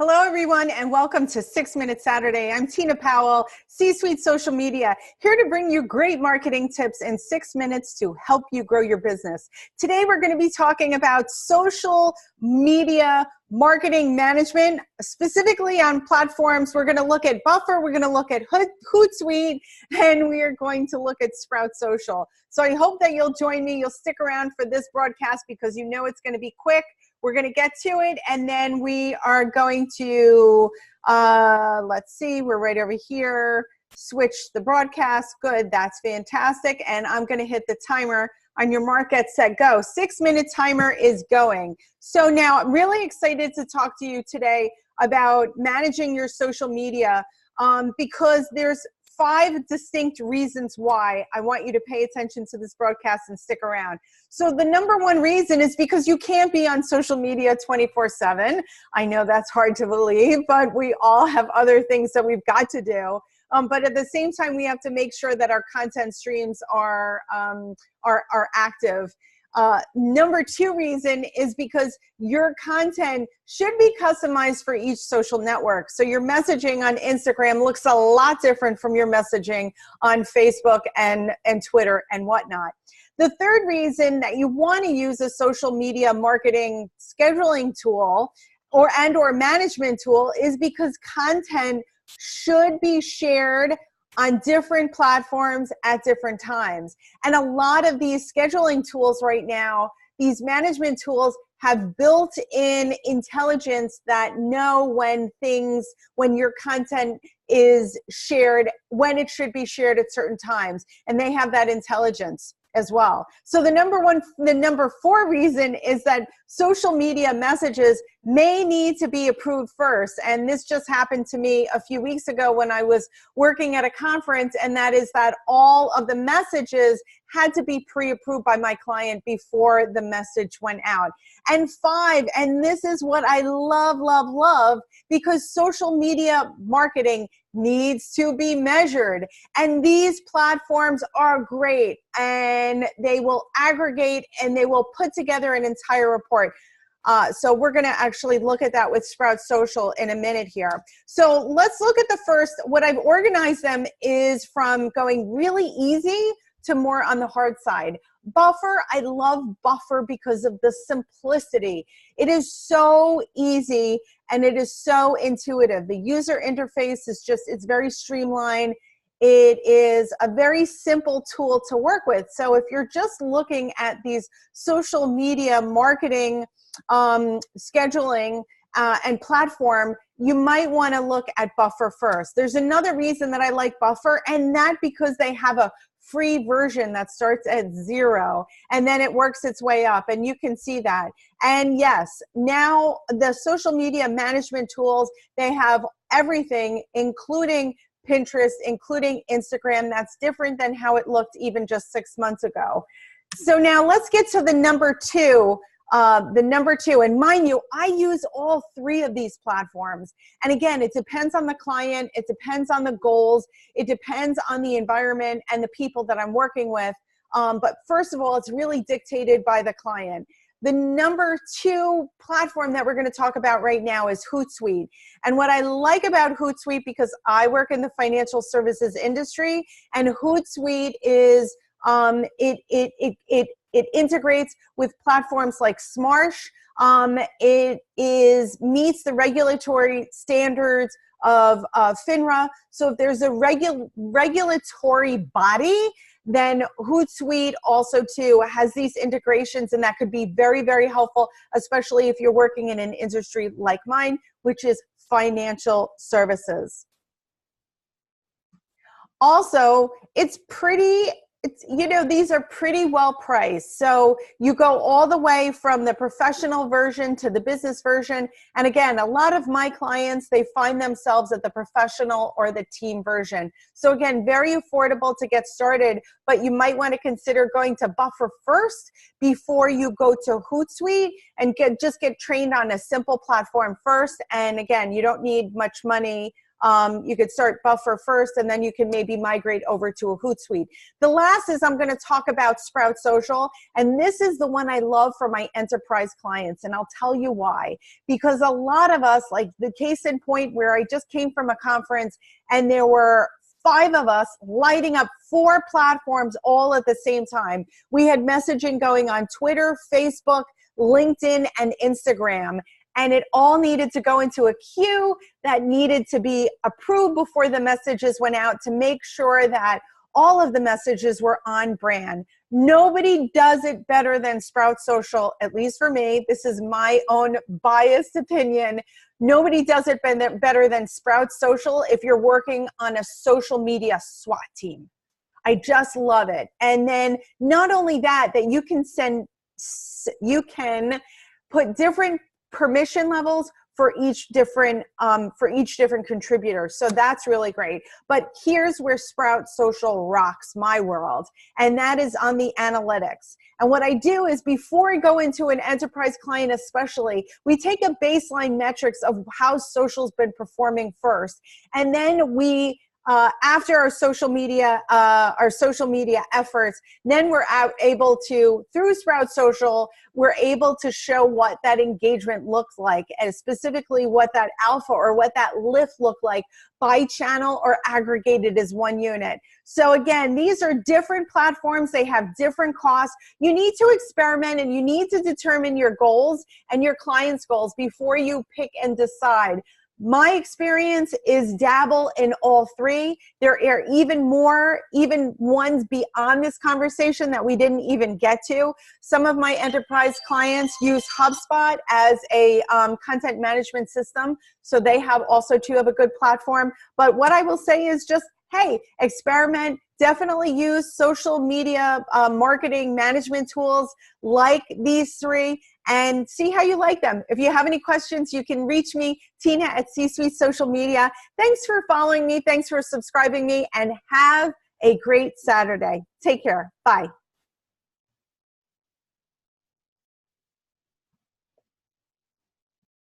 Hello, everyone, and welcome to 6 Minute Saturday. I'm Tina Powell, C-Suite Social Media, here to bring you great marketing tips in 6 minutes to help you grow your business. Today, we're going to be talking about social media marketing management, specifically on platforms. We're going to look at Buffer, we're going to look at Hootsuite, and we are going to look at Sprout Social. So I hope that you'll join me. You'll stick around for this broadcast because you know it's going to be quick. We're going to get to it, and then we are going to, let's see, we're right over here, switch the broadcast. Good, that's fantastic. And I'm going to hit the timer on your mark, get set, go. 6 minute timer is going. So now I'm really excited to talk to you today about managing your social media because there's 5 distinct reasons why I want you to pay attention to this broadcast and stick around. So the number one reason is because you can't be on social media 24/7. I know that's hard to believe, but we all have other things that we've got to do. But at the same time, we have to make sure that our content streams are active. Number 2 reason is because your content should be customized for each social network. So your messaging on Instagram looks a lot different from your messaging on Facebook and Twitter and whatnot. The third reason that you want to use a social media marketing scheduling tool or management tool is because content should be shared on different platforms at different times. And a lot of these scheduling tools right now, these management tools have built-in intelligence that know when your content is shared, when it should be shared at certain times. And they have that intelligence as well. So the number 4 reason is that social media messages may need to be approved first. And this just happened to me a few weeks ago when I was working at a conference, and that is that all of the messages had to be pre-approved by my client before the message went out. And 5, and this is what I love, because social media marketing needs to be measured. And these platforms are great, and they will aggregate and they will put together an entire report. So we're going to actually look at that with Sprout Social in a minute here. So let's look at the first. What I've organized them is from going really easy to more on the hard side. Buffer, I love Buffer because of the simplicity. It is so easy and it is so intuitive. The user interface is it's very streamlined. It is a very simple tool to work with. So if you're just looking at these social media marketing scheduling and platform, you might want to look at Buffer first. There's another reason that I like Buffer, and that because they have a free version that starts at 0 and then it works its way up, and you can see that. And yes, now the social media management tools, they have everything, including Pinterest, including Instagram. That's different than how it looked even just 6 months ago. So now let's get to the number 2. And mind you, I use all 3 of these platforms. And again, it depends on the client, it depends on the goals, it depends on the environment and the people that I'm working with. But first of all, it's really dictated by the client. The number 2 platform that we're going to talk about right now is Hootsuite. And what I like about Hootsuite, because I work in the financial services industry, and Hootsuite is it integrates with platforms like Smarsh. It meets the regulatory standards of FINRA. So if there's a regulatory body, then Hootsuite also too has these integrations, and that could be very, very helpful, especially if you're working in an industry like mine, which is financial services. Also, these are pretty well priced. So you go all the way from the professional version to the business version. And again, a lot of my clients, they find themselves at the professional or the team version. So again, very affordable to get started, but you might want to consider going to Buffer first before you go to Hootsuite and just get trained on a simple platform first. And again, you don't need much money You could start Buffer first, and then you can maybe migrate over to a Hootsuite. The last is I'm going to talk about Sprout Social, and this is the one I love for my enterprise clients, and I'll tell you why. Because a lot of us, like the case in point where I just came from a conference and there were 5 of us lighting up 4 platforms all at the same time. We had messaging going on Twitter, Facebook, LinkedIn, and Instagram. And it all needed to go into a queue that needed to be approved before the messages went out to make sure that all of the messages were on brand. Nobody does it better than Sprout Social, at least for me. This is my own biased opinion. Nobody does it better than Sprout Social if you're working on a social media SWAT team. I just love it. And then not only that you can put different permission levels for each different contributor. So that's really great. But here's where Sprout Social rocks my world, and that is on the analytics. And what I do is before I go into an enterprise client especially, we take a baseline metrics of how social's been performing first, and then we after our social media efforts, then we're able to, through Sprout Social, we're able to show what that engagement looks like, and specifically what that alpha or what that lift looked like by channel or aggregated as one unit. So again, these are different platforms. They have different costs. You need to experiment and you need to determine your goals and your clients' goals before you pick and decide. My experience is dabble in all 3. There are even ones beyond this conversation that we didn't even get to. Some of my enterprise clients use HubSpot as a content management system, so they have also too have a good platform. But what I will say is just, hey, experiment. Definitely use social media marketing management tools like these 3 and see how you like them. If you have any questions, you can reach me, Tina at C-Suite Social Media. Thanks for following me. Thanks for subscribing me, and have a great Saturday. Take care. Bye.